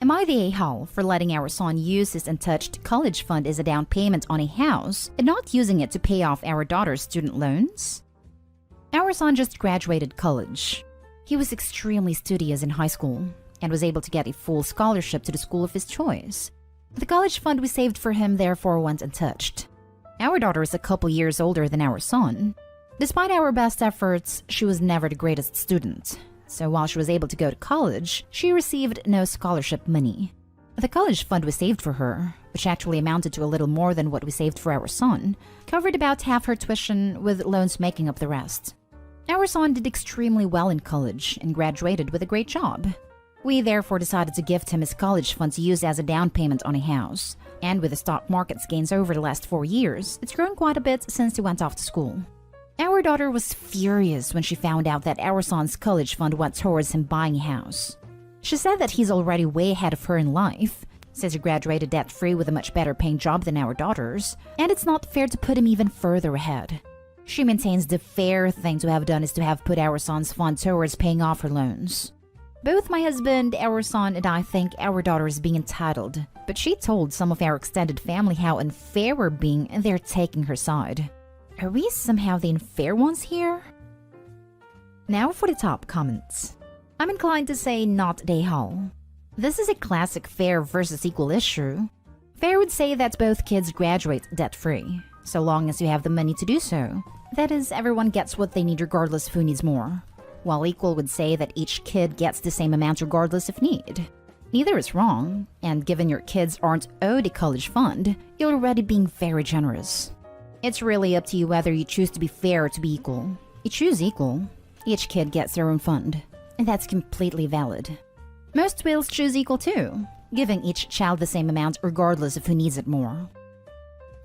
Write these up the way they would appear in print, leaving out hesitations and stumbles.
Am I the a-hole for letting our son use his untouched college fund as a down payment on a house and not using it to pay off our daughter's student loans? Our son just graduated college. He was extremely studious in high school and was able to get a full scholarship to the school of his choice. The college fund we saved for him therefore went untouched. Our daughter is a couple years older than our son. Despite our best efforts, she was never the greatest student. So while she was able to go to college, she received no scholarship money. The college fund we saved for her, which actually amounted to a little more than what we saved for our son, covered about half her tuition, with loans making up the rest. Our son did extremely well in college and graduated with a great job. We therefore decided to gift him his college fund to use as a down payment on a house. And with the stock market's gains over the last 4 years, it's grown quite a bit since he went off to school. Our daughter was furious when she found out that our son's college fund went towards him buying a house. She said that he's already way ahead of her in life, since he graduated debt-free with a much better paying job than our daughter's, and it's not fair to put him even further ahead. She maintains the fair thing to have done is to have put our son's fund towards paying off her loans. Both my husband, our son, and I think our daughter is being entitled, but she told some of our extended family how unfair we're being and they're taking her side. Are we somehow the unfair ones here? Now for the top comments. I'm inclined to say not they all. This is a classic fair versus equal issue. Fair would say that both kids graduate debt-free, so long as you have the money to do so. That is, everyone gets what they need regardless of who needs more. While equal would say that each kid gets the same amount regardless of need. Neither is wrong, and given your kids aren't owed a college fund, you're already being very generous. It's really up to you whether you choose to be fair or to be equal. You choose equal. Each kid gets their own fund, and that's completely valid. Most wills choose equal too, giving each child the same amount regardless of who needs it more.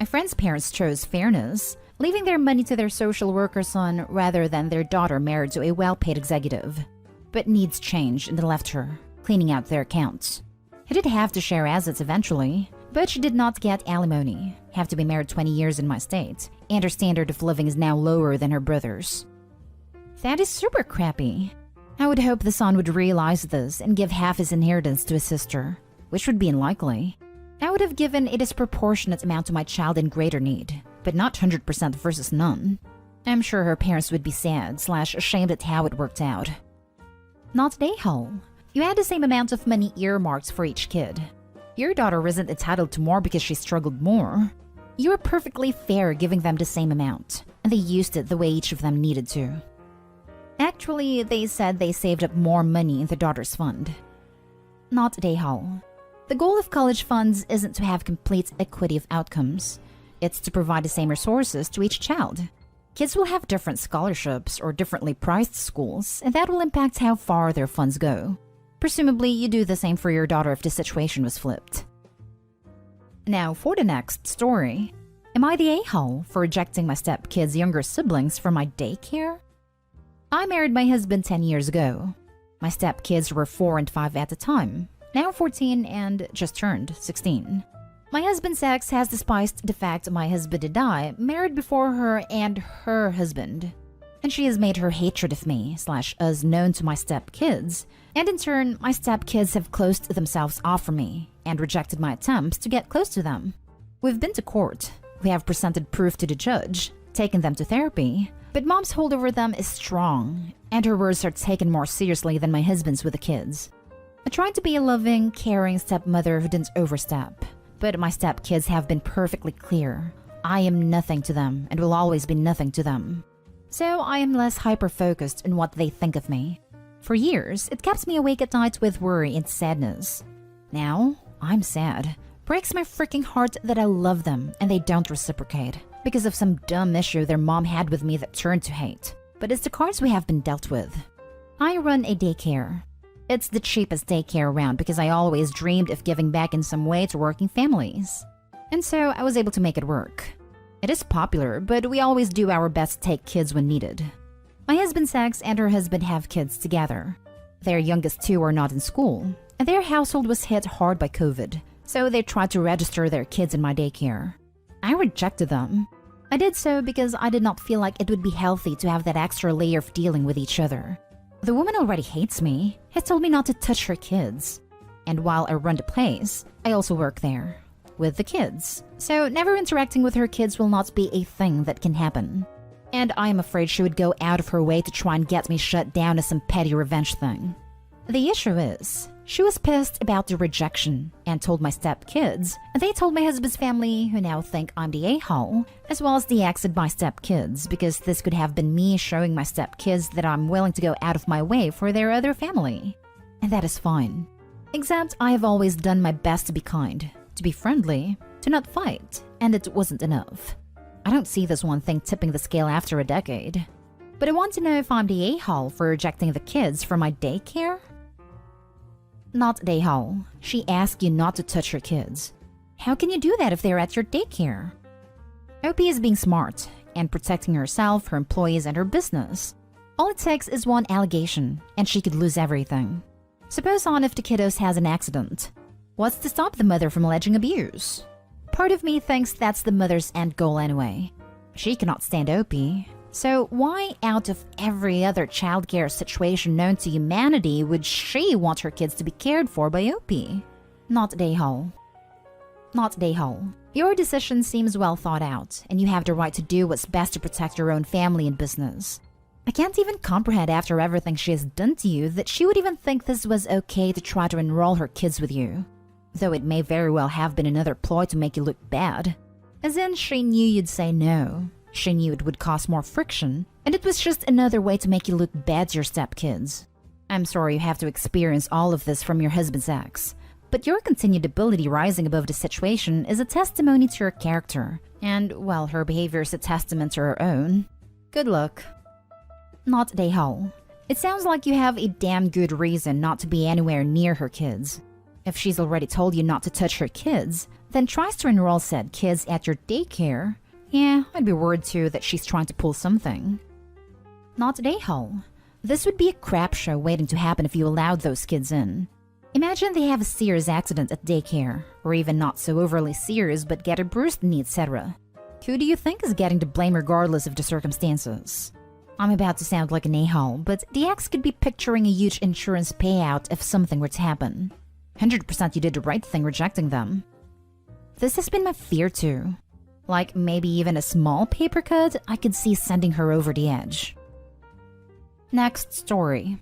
A friend's parents chose fairness, leaving their money to their social worker son rather than their daughter married to a well-paid executive. But needs changed and they left her, cleaning out their accounts. He did have to share assets eventually, but she did not get alimony, have to be married 20 years in my state, and her standard of living is now lower than her brother's. That is super crappy. I would hope the son would realize this and give half his inheritance to his sister, which would be unlikely. I would have given a disproportionate amount to my child in greater need, but not 100% versus none. I'm sure her parents would be sad/ashamed at how it worked out. Not they whole. You had the same amount of money earmarked for each kid. Your daughter isn't entitled to more because she struggled more. You were perfectly fair giving them the same amount, and they used it the way each of them needed to. Actually, they said they saved up more money in their daughter's fund. Not they whole. The goal of college funds isn't to have complete equity of outcomes. It's to provide the same resources to each child. Kids will have different scholarships or differently priced schools, and that will impact how far their funds go. Presumably, you do the same for your daughter if the situation was flipped. Now, for the next story. Am I the a-hole for rejecting my stepkid's younger siblings from my daycare? I married my husband 10 years ago. My stepkids were 4 and 5 at the time, now 14 and just turned 16. My husband's ex has despised the fact my husband and I married before her and her husband. And she has made her hatred of me/us known to my stepkids, and in turn, my stepkids have closed themselves off from me and rejected my attempts to get close to them. We've been to court, we have presented proof to the judge, taken them to therapy, but mom's hold over them is strong, and her words are taken more seriously than my husband's with the kids. I tried to be a loving, caring stepmother who didn't overstep, but my stepkids have been perfectly clear. I am nothing to them and will always be nothing to them. So I am less hyper-focused in what they think of me. For years, it kept me awake at night with worry and sadness. Now, I'm sad. Breaks my freaking heart that I love them and they don't reciprocate because of some dumb issue their mom had with me that turned to hate. But it's the cards we have been dealt with. I run a daycare. It's the cheapest daycare around because I always dreamed of giving back in some way to working families. And so I was able to make it work. It is popular, but we always do our best to take kids when needed. My husband's ex and her husband have kids together. Their youngest two are not in school, and their household was hit hard by COVID, so they tried to register their kids in my daycare. I rejected them. I did so because I did not feel like it would be healthy to have that extra layer of dealing with each other. The woman already hates me, has told me not to touch her kids. And while I run the place, I also work there. With the kids. So never interacting with her kids will not be a thing that can happen. And I am afraid she would go out of her way to try and get me shut down as some petty revenge thing. The issue is, she was pissed about the rejection and told my stepkids, and they told my husband's family, who now think I'm the a-hole, as well as the ex of my stepkids, because this could have been me showing my stepkids that I'm willing to go out of my way for their other family. And that is fine. Except I have always done my best to be kind, to be friendly, to not fight, and it wasn't enough. I don't see this one thing tipping the scale after a decade. But I want to know if I'm the a-hole for rejecting the kids from my daycare? Not the a-hole. She asked you not to touch her kids. How can you do that if they're at your daycare? OP is being smart and protecting herself, her employees, and her business. All it takes is one allegation, and she could lose everything. Suppose on if the kiddos has an accident. What's to stop the mother from alleging abuse? Part of me thinks that's the mother's end goal anyway. She cannot stand OP. So why out of every other childcare situation known to humanity would she want her kids to be cared for by OP? Not the a-hole. Not the a-hole. Your decision seems well thought out, and you have the right to do what's best to protect your own family and business. I can't even comprehend after everything she has done to you that she would even think this was okay to try to enroll her kids with you. Though it may very well have been another ploy to make you look bad. As in, she knew you'd say no. She knew it would cause more friction, and it was just another way to make you look bad to your stepkids. I'm sorry you have to experience all of this from your husband's ex, but your continued ability rising above the situation is a testimony to your character, and, well, her behavior is a testament to her own. Good luck. Not the a-hole. It sounds like you have a damn good reason not to be anywhere near her kids. If she's already told you not to touch her kids, then tries to enroll said kids at your daycare, yeah, I'd be worried too that she's trying to pull something. Not the a-hole. This would be a crap show waiting to happen if you allowed those kids in. Imagine they have a serious accident at daycare, or even not so overly serious but get a bruised knee, etc. Who do you think is getting the blame regardless of the circumstances? I'm about to sound like an a-hole, but the ex could be picturing a huge insurance payout if something were to happen. 100% you did the right thing rejecting them. This has been my fear too. Like maybe even a small paper cut, I could see sending her over the edge. Next story.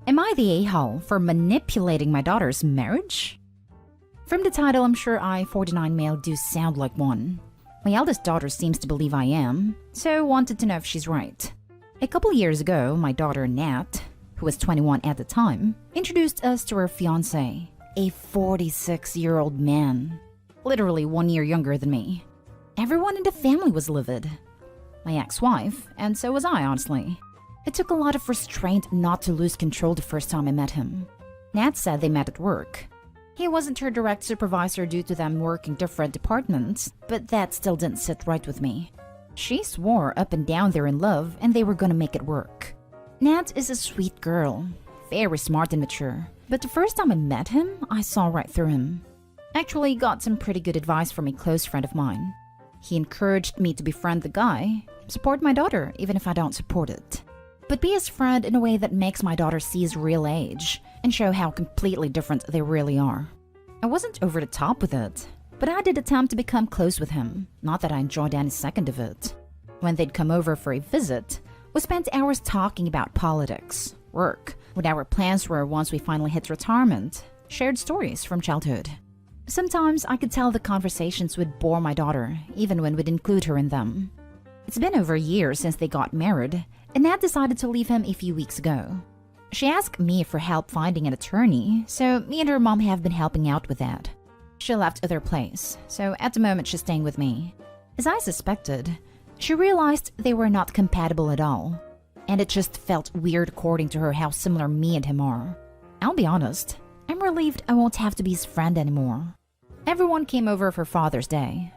Am I the a-hole for manipulating my daughter's marriage? From the title, I'm sure I, 49 male, do sound like one. My eldest daughter seems to believe I am, so wanted to know if she's right. A couple years ago, my daughter Nat, who was 21 at the time, introduced us to her fiancé, a 46-year-old man, literally 1 year younger than me. Everyone in the family was livid. My ex-wife, and so was I, honestly. It took a lot of restraint not to lose control the first time I met him. Nat said they met at work. He wasn't her direct supervisor due to them working different departments, but that still didn't sit right with me. She swore up and down they're in love and they were gonna make it work. Nat is a sweet girl, very smart and mature, but the first time I met him, I saw right through him. Actually got some pretty good advice from a close friend of mine. He encouraged me to befriend the guy, support my daughter even if I don't support it. But be his friend in a way that makes my daughter see his real age and show how completely different they really are. I wasn't over the top with it, but I did attempt to become close with him, not that I enjoyed any second of it. When they'd come over for a visit, we spent hours talking about politics, work, what our plans were once we finally hit retirement, shared stories from childhood. Sometimes I could tell the conversations would bore my daughter, even when we'd include her in them. It's been over a year since they got married, and Nat decided to leave him a few weeks ago. She asked me for help finding an attorney, so me and her mom have been helping out with that. She left their place, so at the moment she's staying with me. As I suspected, she realized they were not compatible at all, and it just felt weird according to her how similar me and him are. I'll be honest, I'm relieved I won't have to be his friend anymore. Everyone came over for Father's Day.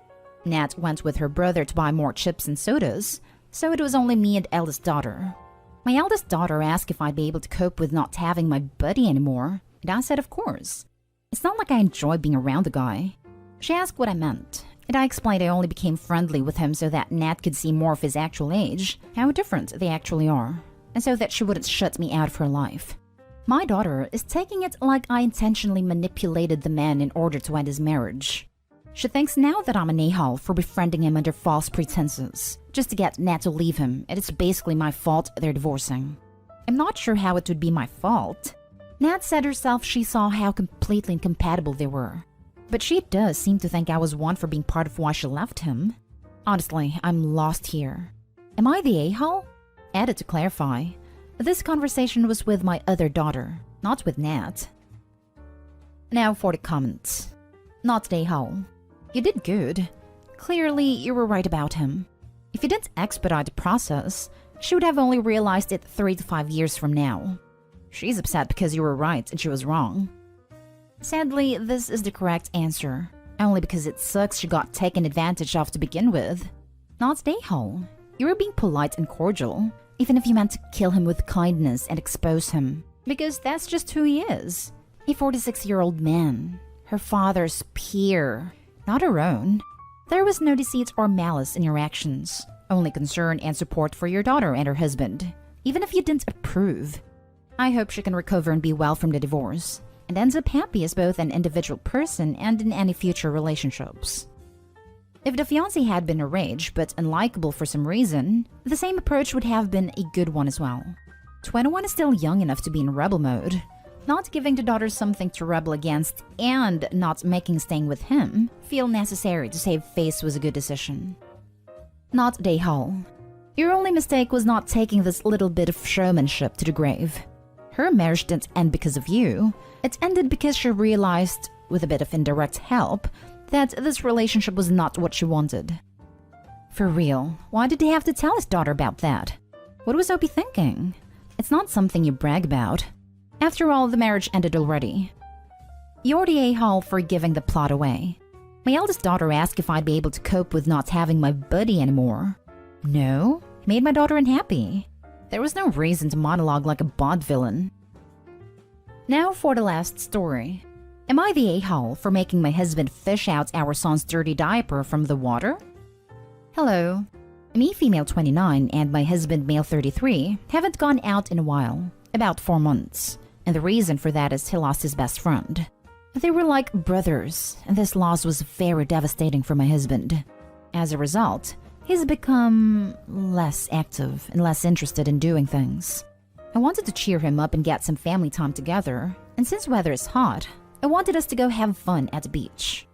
Nat went with her brother to buy more chips and sodas, so it was only me and eldest daughter. My eldest daughter asked if I'd be able to cope with not having my buddy anymore, and I said of course. It's not like I enjoy being around the guy. She asked what I meant, and I explained I only became friendly with him so that Nat could see more of his actual age, how different they actually are, and so that she wouldn't shut me out of her life. My daughter is taking it like I intentionally manipulated the man in order to end his marriage. She thinks now that I'm an a-hole for befriending him under false pretenses, just to get Nat to leave him, and it's basically my fault they're divorcing. I'm not sure how it would be my fault. Nat said herself she saw how completely incompatible they were. But she does seem to think I was one for being part of why she left him. Honestly, I'm lost here. Am I the a-hole? Added to clarify, this conversation was with my other daughter, not with Nat. Now for the comments. Not the a-hole. You did good. Clearly, you were right about him. If you didn't expedite the process, she would have only realized it 3 to 5 years from now. She's upset because you were right and she was wrong. Sadly, this is the correct answer, only because it sucks she got taken advantage of to begin with. Not the a-hole. You were being polite and cordial, even if you meant to kill him with kindness and expose him, because that's just who he is. A 46-year-old man, her father's peer, not her own. There was no deceit or malice in your actions, only concern and support for your daughter and her husband, even if you didn't approve. I hope she can recover and be well from the divorce, and ends up happy as both an individual person and in any future relationships. If the fiancé had been a rage but unlikable for some reason, the same approach would have been a good one as well. 21 is still young enough to be in rebel mode. Not giving the daughter something to rebel against and not making staying with him feel necessary to save face was a good decision. Not the a-hole. Your only mistake was not taking this little bit of showmanship to the grave. Her marriage didn't end because of you. It ended because she realized, with a bit of indirect help, that this relationship was not what she wanted. For real, why did he have to tell his daughter about that? What was Opie thinking? It's not something you brag about. After all, the marriage ended already. You're the a-hole for giving the plot away. My eldest daughter asked if I'd be able to cope with not having my buddy anymore. No, it made my daughter unhappy. There was no reason to monologue like a Bond villain. Now for the last story. Am I the a-hole for making my husband fish out our son's dirty diaper from the water? Hello. Me, female 29, and my husband, male 33, haven't gone out in a while, about 4 months, and the reason for that is he lost his best friend. They were like brothers, and this loss was very devastating for my husband. As a result, he's become less active and less interested in doing things. I wanted to cheer him up and get some family time together, and since weather is hot, I wanted us to go have fun at the beach.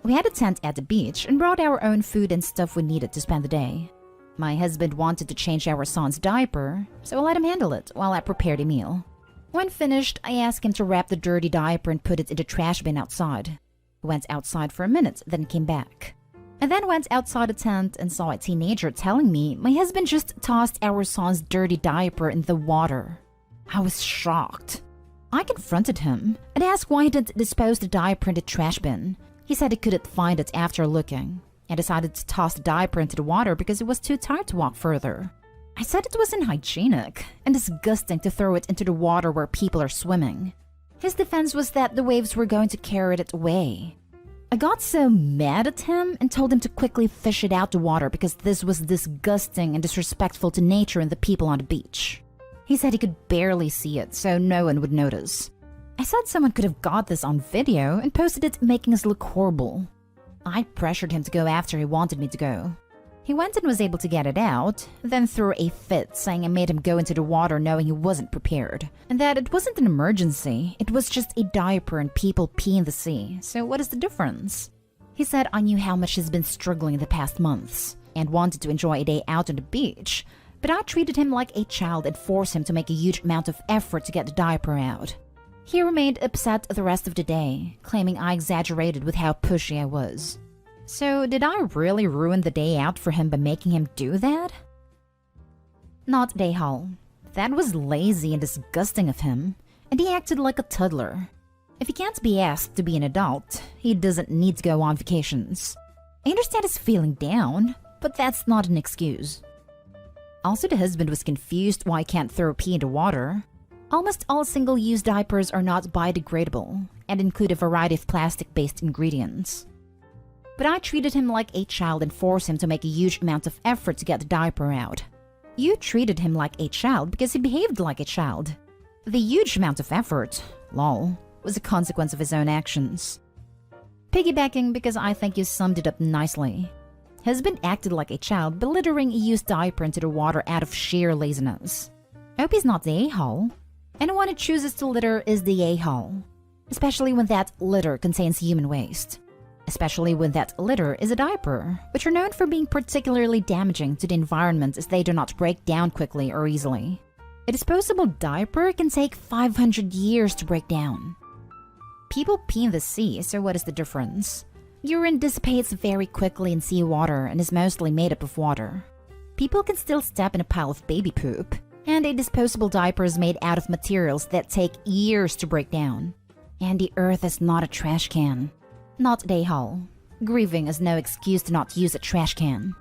We had a tent at the beach and brought our own food and stuff we needed to spend the day. My husband wanted to change our son's diaper, so I let him handle it while I prepared a meal. When finished, I asked him to wrap the dirty diaper and put it in the trash bin outside. He went outside for a minute, then came back. I then went outside the tent and saw a teenager telling me my husband just tossed our son's dirty diaper in the water. I was shocked. I confronted him and asked why he didn't dispose the diaper in the trash bin. He said he couldn't find it after looking, and decided to toss the diaper into the water because he was too tired to walk further. I said it was unhygienic and disgusting to throw it into the water where people are swimming. His defense was that the waves were going to carry it away. I got so mad at him and told him to quickly fish it out the water because this was disgusting and disrespectful to nature and the people on the beach. He said he could barely see it, so no one would notice. I said someone could have got this on video and posted it, making us look horrible. I pressured him to go after he wanted me to go. He went and was able to get it out, then threw a fit saying I made him go into the water knowing he wasn't prepared, and that it wasn't an emergency, it was just a diaper and people pee in the sea, so what is the difference? He said I knew how much he's been struggling in the past months, and wanted to enjoy a day out on the beach, but I treated him like a child and forced him to make a huge amount of effort to get the diaper out. He remained upset the rest of the day, claiming I exaggerated with how pushy I was. So did I really ruin the day out for him by making him do that? Not the a-hole. That was lazy and disgusting of him, and he acted like a toddler. If he can't be asked to be an adult, he doesn't need to go on vacations. I understand his feeling down, but that's not an excuse. Also, the husband was confused why I can't throw pee into water. Almost all single-use diapers are not biodegradable and include a variety of plastic-based ingredients. But I treated him like a child and forced him to make a huge amount of effort to get the diaper out. You treated him like a child because he behaved like a child. The huge amount of effort, lol, was a consequence of his own actions. Piggybacking because I think you summed it up nicely. Husband acted like a child, belittling a used diaper into the water out of sheer laziness. Hope he's not the a-hole. Anyone who chooses to litter is the a-hole. Especially when that litter contains human waste. Especially when that litter is a diaper, which are known for being particularly damaging to the environment as they do not break down quickly or easily. A disposable diaper can take 500 years to break down. People pee in the sea, so what is the difference? Urine dissipates very quickly in seawater and is mostly made up of water. People can still step in a pile of baby poop, and a disposable diaper is made out of materials that take years to break down. And the earth is not a trash can. Not a hull. Grieving is no excuse to not use a trash can.